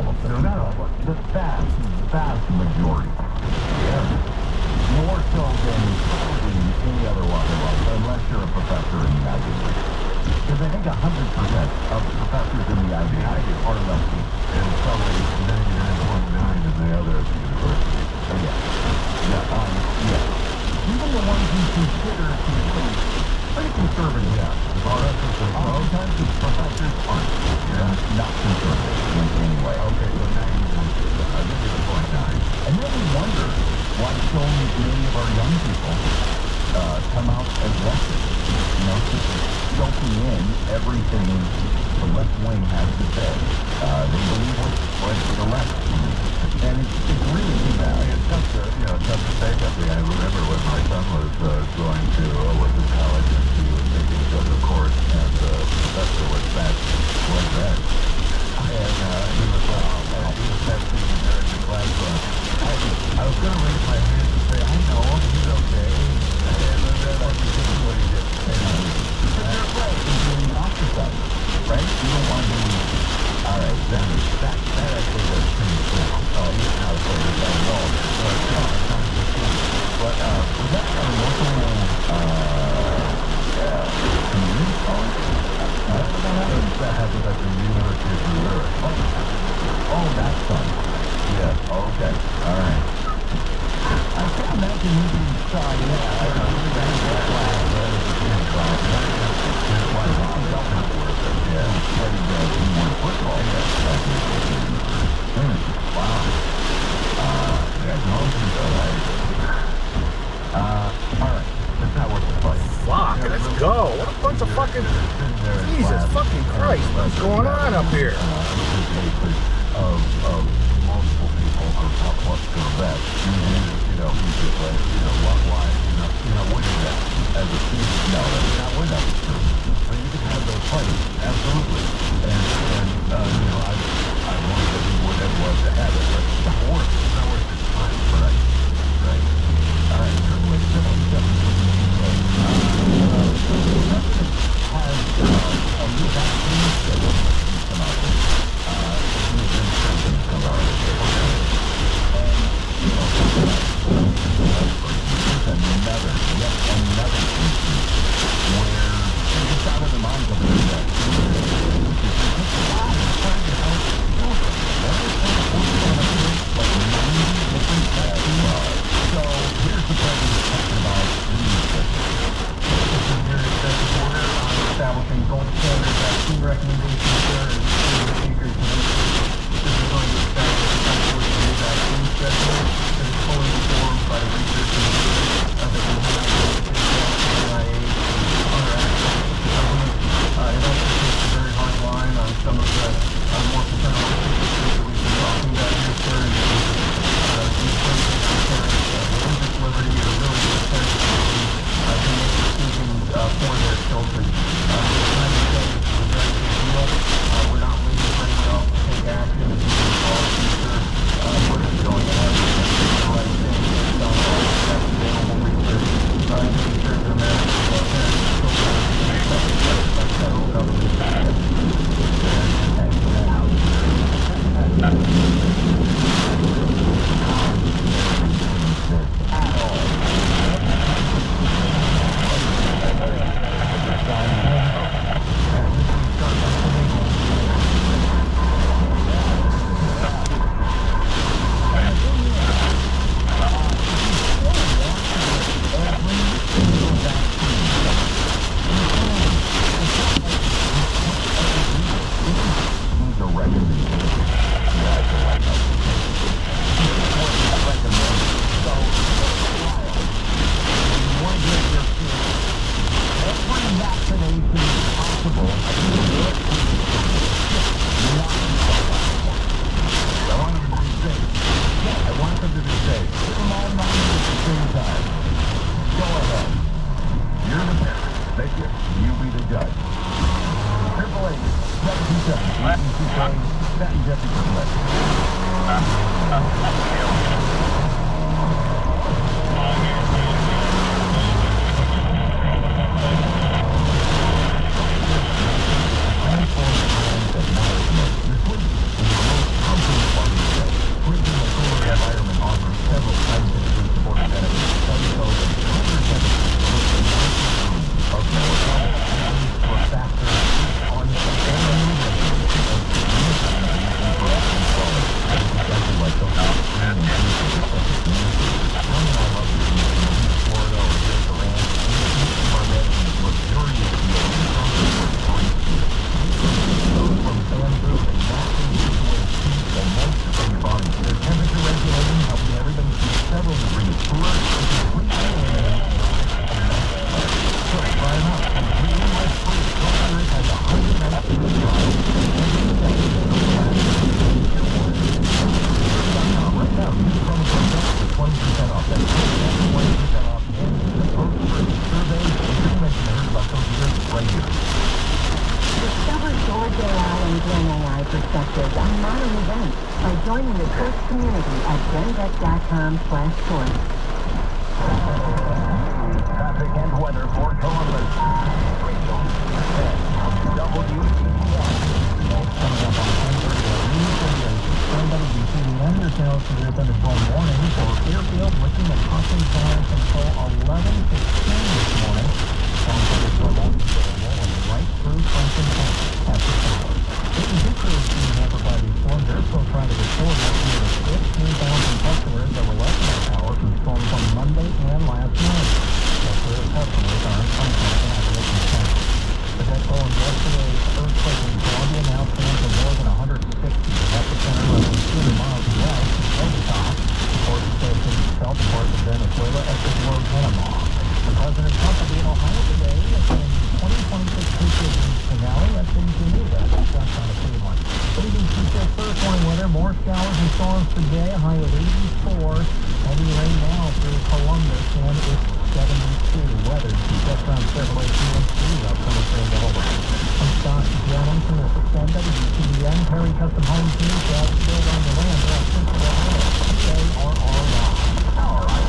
all of them. No, the vast majority. Yeah. More so than probably any other walk of life, unless you're a professor in the Ivy League. Because I think 100% of professors in the Ivy League are lefty. And probably 99.9 in the other universities. Even the ones you consider to be pretty conservative. Yeah. Oftentimes the professors aren't. Not conservative in any way. Okay, so 91%. I'll give you the 0.9. And then we wonder why so many of our young people come out as leftists. Just soaking in everything the left wing has to say. They believe what the left believes. And it's really bad. It's tough to take up. I remember when my son was going to Woodland College and he was taking social course and the professor was fat like that. And he was testing during the class. I was going to raise my hand and say, I know, he's okay. And then I did what he did. Because you're afraid of being ostracized, right? You don't want to be, all right, that actually does change now. He's not afraid of that at all. But was that a local community college? That happens at the University of Missouri. Oh, that's fun. Yeah, okay, all right. I can't imagine you being shy. Yeah, I don't know. Fuck, let's go. What a bunch of fucking... Jesus fucking Christ, what's going on up here? Of multiple people of what's to that. He's just like, why, what is that? As a student, no, that's not what that is true. But you can have those fights, absolutely. And I wanted that he would have loved to have it, but it's not worth his time. Right. All right, let's go. Has a new vaccine scheduled to come out. Another species where it's just out of the minds of the So here's the president talking about establishing gold standard vaccine recommendations there and the speakers this is going to establish a new vaccine schedule that is fully informed by research and that we have NIH and other actions of the government. It also takes a very hard line on some of the more paternal issues that we've been talking about here, sir, and religious liberty or really the parents to make decisions for their children. We're not waiting for anyone else to take action. This is all future. We're just going ahead and doing the right thing based on all the best available research to ensure that Americans are parents and children are accepted by the federal government. joining the Torch community at genvet.com/torch. Traffic and weather for Columbus. Rachel, WTTS. Coming up on 10:30 between the undersales to the thunderstorm warning for Fairfield, looking at possible fires until 11 to 10 this morning. Strong thunderstorm also rolling right through Franklin County after showers. Certain crews being hampered by these storms. They're still trying to restore nearly 15,000 customers that were left without power from storms on Monday and last night. Most of those customers are in Franklin and Appalachian County. The deadfall in yesterday's earthquake in Colombia now stands at more than 160. Epicenter less than 200 miles west of Bogota. Reports said in the south part of Venezuela at the World Panama. The President Trump will be in Ohio today attending the 2026 Patriots finale at the Geneva. That's on the field one. Leading to the first warning weather, more showers and storms today, a high of 84. Heavy rain now through Columbus, and it's 72. Weather just around Chevrolet GMC up coming through the over. From Scott Jennings from the 610 WTBN, Perry Custom Homes News, build on the land around Central Ohio. KRRY. All right.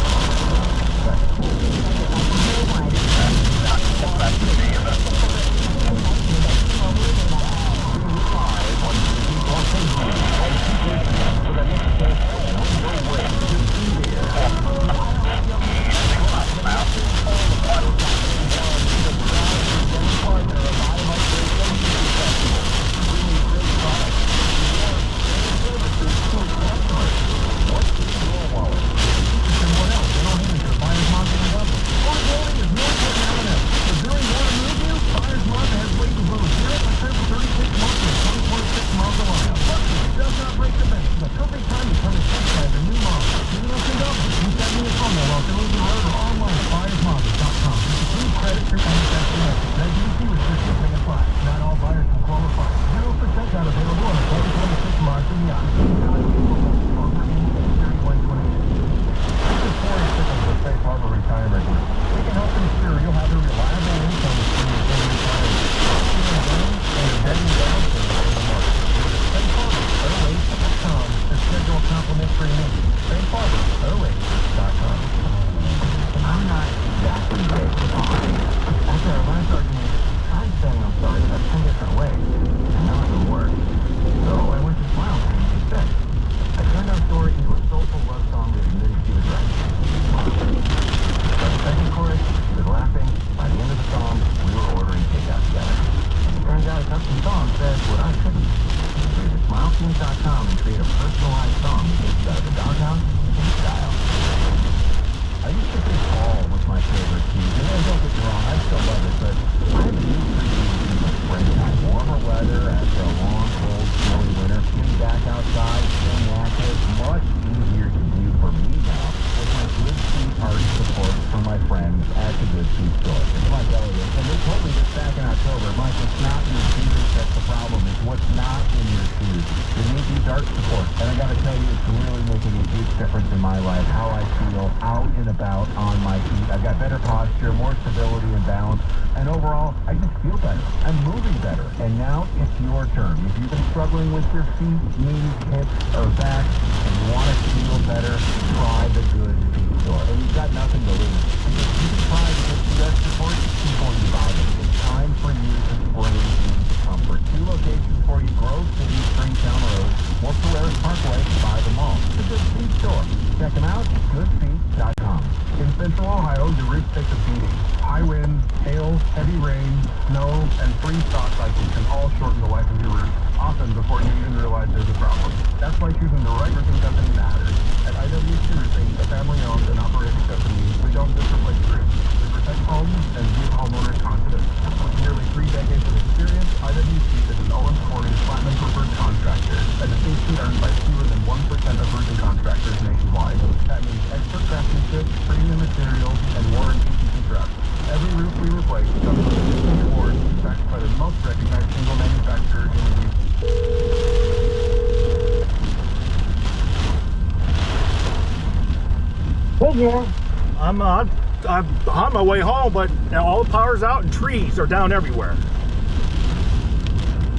I'm on my way home, but all the power's out and trees are down everywhere.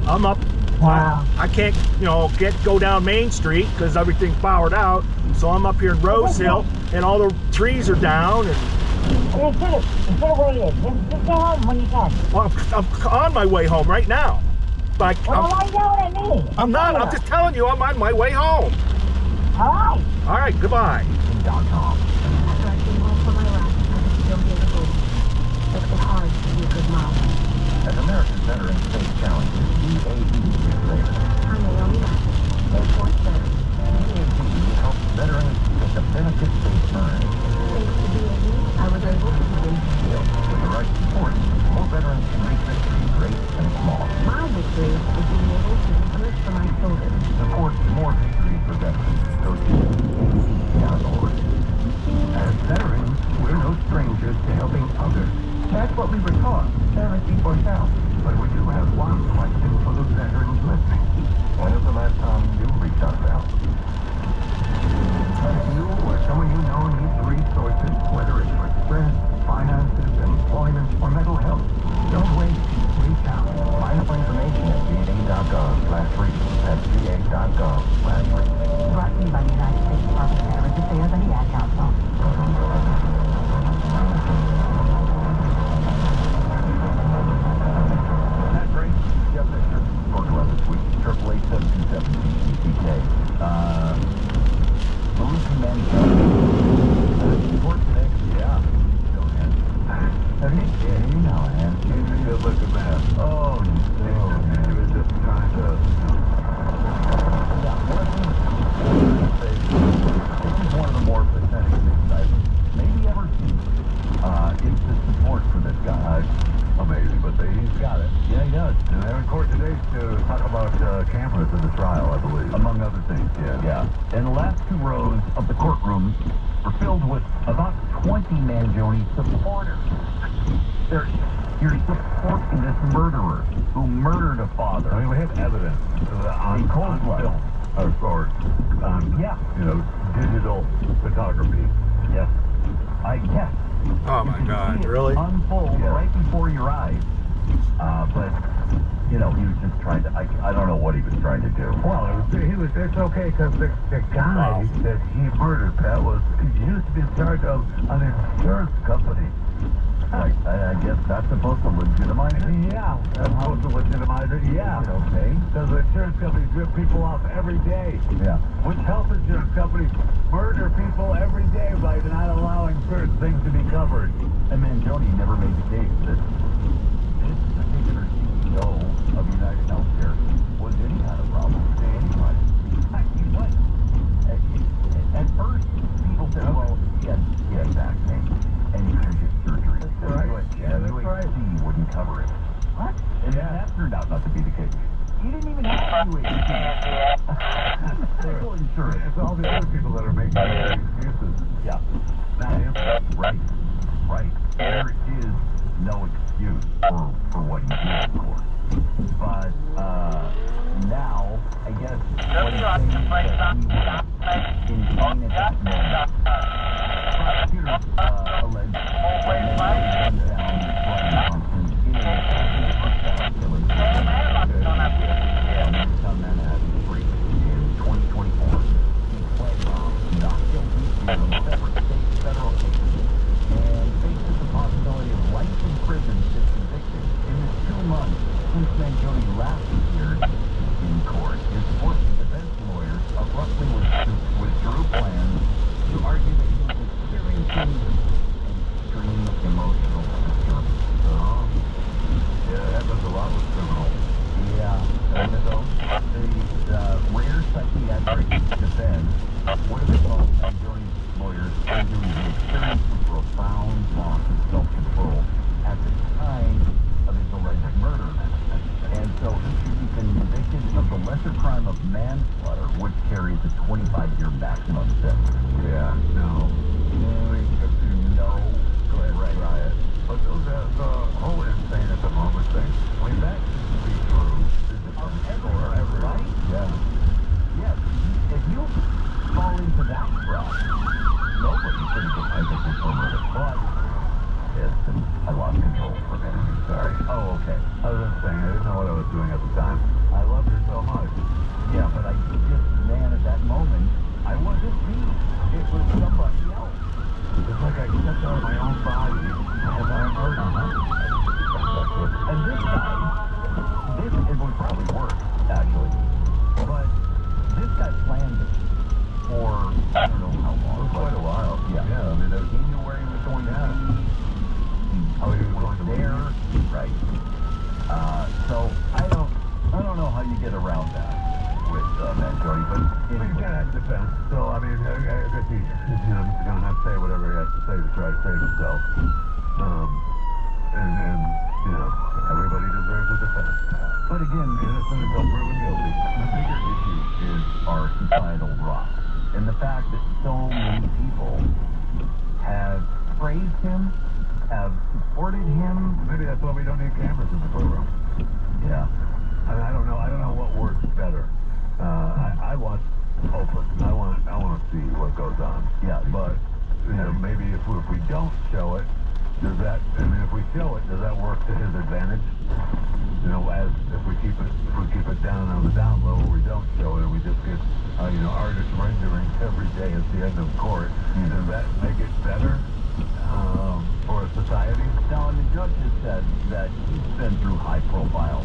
I'm up Wow. I can't, you know, go down Main Street because everything's powered out. So I'm up here in Rosehill, and all the trees are down. And Just waited. Just go home when you can. well, I'm on my way home right now. But Well, why yelling at me? I'm not. I'm just telling you, I'm on my way home. All right. All right, goodbye. .com. After I came home from Iraq, I was still being a fool. It's been hard to be a good mom. As American Veterans Face Challenges, EAE says I'm Naomi Mathis, Air Force veteran. EAE helps veterans get the benefits they earn. Thanks to BAE, I was able to begin to heal. With the right support, more veterans can reach victory, great and small. My victory is being able to be good for my children. Support more victories for veterans. Go to EAE.org. As veterans, we're no strangers to helping others. That's what we were taught, service before self. But we do have one question for the veterans listening. When is the last time you reached out for help? If you or someone you know needs resources, whether it's for stress, finances, employment, or mental health, don't wait. Reach out. Find out information at va.gov/reach. That's va.gov/reach. Brought to you by the United States Department of Veterans Affairs and the Ad Council. That great? Yep, that's sure. Short 11 this week. 888-727-BTK. Maluki Management. Support today? Yeah. Still hands. Have you? Yeah, you know hands. He's a good looking man. Oh, so. He was just trying to, Yeah, this is one of the more pathetic things I've maybe ever seen. It's the support for this guy. Amazing, but he's got it. Yeah, he does. And they're in court today to talk about cameras in the trial, I believe. Among other things, yeah. And the last two rows of the courtroom were filled with about 20 Mangione supporters. You're supporting this murderer who murdered a father. I mean, we have evidence on cold blood. Or yeah. You know, digital photography. Yes. I guess. Oh my God, really? Unfold right before your eyes. But you know, he was just trying to. I don't know what he was trying to do. Well, it's okay because the guy that he murdered, Pat, he used to be in charge of an insurance company. Right, I guess that's supposed to legitimize it? Yeah, that's supposed to legitimize it, yeah. Okay. Because the insurance companies rip people off every day. Yeah. Which health insurance companies murder people every day by not allowing certain things to be covered. And Mangione never made the case that this particular CEO of United Healthcare was any kind of problem to anybody. He was. At first, people said, well, he had back pain, and he couldn't get surgery. Right. Yeah, that's right. UHC wouldn't cover it. What? And that turned out not to be the case. He didn't even have UHC. Medical insurance. It's all the other people that are making excuses. Yeah. Right. There is no excuse for what he did, of course. But now, I guess what he's saying is that he was insane at this moment. Prosecutors allege that he gunned down Brian Thompson in a Manhattan street in 2024. He pled not guilty to separate state and federal cases and faces the possibility of life in prison if convicted. In the 2 months since Mangione last appeared in court, his forced defense lawyers abruptly withdrew plans to argue that he was experiencing extreme emotional disturbance. Yeah, that happens a lot with criminals. Yeah, and so the rare psychiatric defense, what do they call Mangione's lawyers, arguing he experienced a profound loss of self-control at the time of his alleged murder. And so he should be convicted of the lesser crime of manslaughter, which carries a 25-year maximum sentence. Yeah, no. Right. But the whole insane at the moment thing, I mean, that should be true. Forever. Right? Yeah. Yes. If you fall into that trap, nobody could have I think was over it. But yes, and I lost control for a minute. Sorry. Oh, okay. I was just saying, I didn't know what I was doing at the time. I love your so had a defense, so I mean, I guess he's going to have to say whatever he has to say to try to save himself. And everybody deserves a defense. But again, innocent until proven guilty. The bigger issue is our societal rot, and the fact that so many people have praised him, have supported him. Maybe that's why we don't need cameras in the courtroom. Yeah. I mean, I don't know what works better. I watch Open. I want to see what goes on. Yeah, but maybe if we don't show it, does that? I mean, if we show it, does that work to his advantage? As if we keep it down on the down low, we don't show it, and we just get artist renderings every day at the end of court. Does that make it better for society? Now, and the judge has said that he's been through high-profile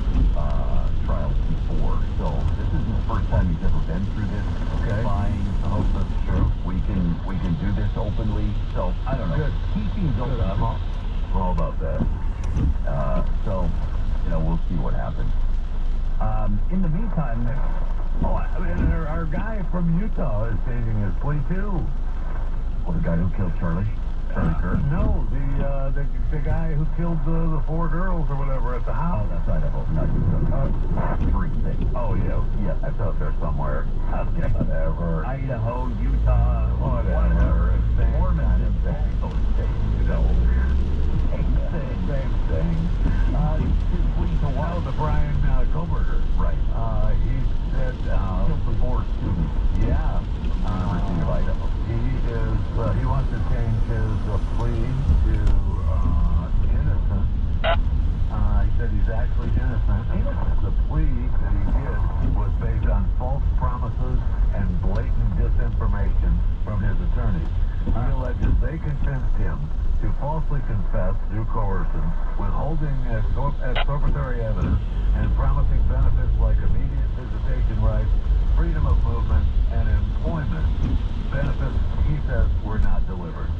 trials before, so this isn't the first time he's ever been through this. Okay. Fine. I hope that's true. We can do this openly. So I don't know. Good. He seems open. I'm all about that. So we'll see what happens. In the meantime, Our guy from Utah is changing his plea too. the guy who killed Charlie Kirk. No, the guy who killed the 4 girls or whatever at the house. Oh, that's Idaho, not Utah. 3 states. Oh yeah, Yeah, that's out there somewhere. Okay. Whatever. Idaho, Utah, Whatever. Foreman in those states. Same thing. His plea to what? The Brian Koberger. Right. He said, Killed the 4 students. yeah. University of Idaho. He wants to change his plea to innocent. He said he's actually innocent. The plea that he did was based on false promises and blatant disinformation from his attorneys. He alleges they convinced him to falsely confess through coercion, withholding exculpatory evidence, and promising benefits like immediate visitation rights, freedom of movement, and employment. Benefits, he says, were not delivered.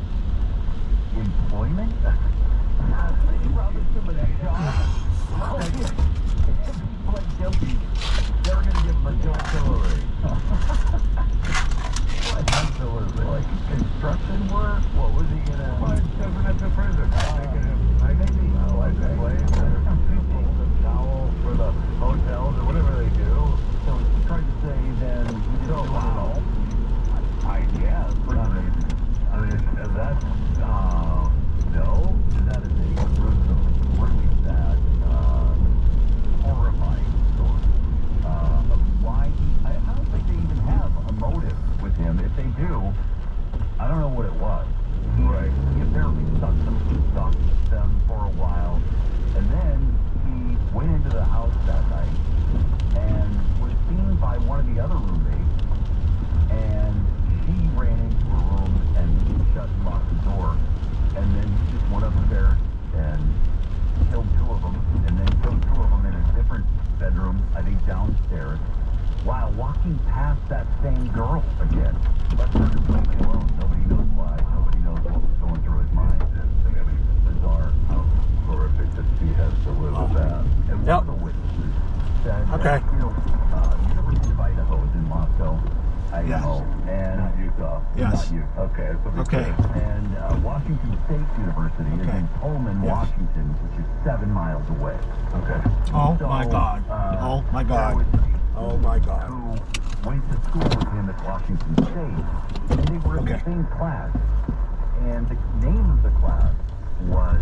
Employment? They promised him a job. If he pled guilty, they were going to give him a job salary. Absolutely. Like construction work? What was he going to... Well, it's at the prison. The towel for the hotels or whatever they do. So he's trying to say then he didn't do it at all? I guess. I mean, that's, no. That is a gruesome, really sad, horrifying story of why I don't think they even have a motive with him. If they do, I don't know what it was. Right. He apparently stalked them for a while, and then he went into the house that night and was seen by one of the other roommates, and she ran into her room and shut and locked the door, and then he just went upstairs and killed 2 of them, and then killed 2 of them in a different bedroom, I think downstairs, while walking past that same girl again. Left her completely alone. Nobody knows why. Nobody knows what was going through his mind. It's bizarre how Horrific that she has to live with that. and one of the witnesses said Okay. that, University of Idaho is in Moscow, Idaho, and Not Utah. Yes. not Utah. Okay. So we Okay. could- And Washington State University is Okay. in Pullman, Yes. Washington, which is 7 miles away. Okay. Oh So, my God. Oh my God. there was people Oh my God. who went to school with him at Washington State, and they were in the Okay. same class. And the name of the class was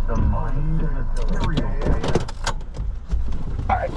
The Mind of a Serial Killer. All right.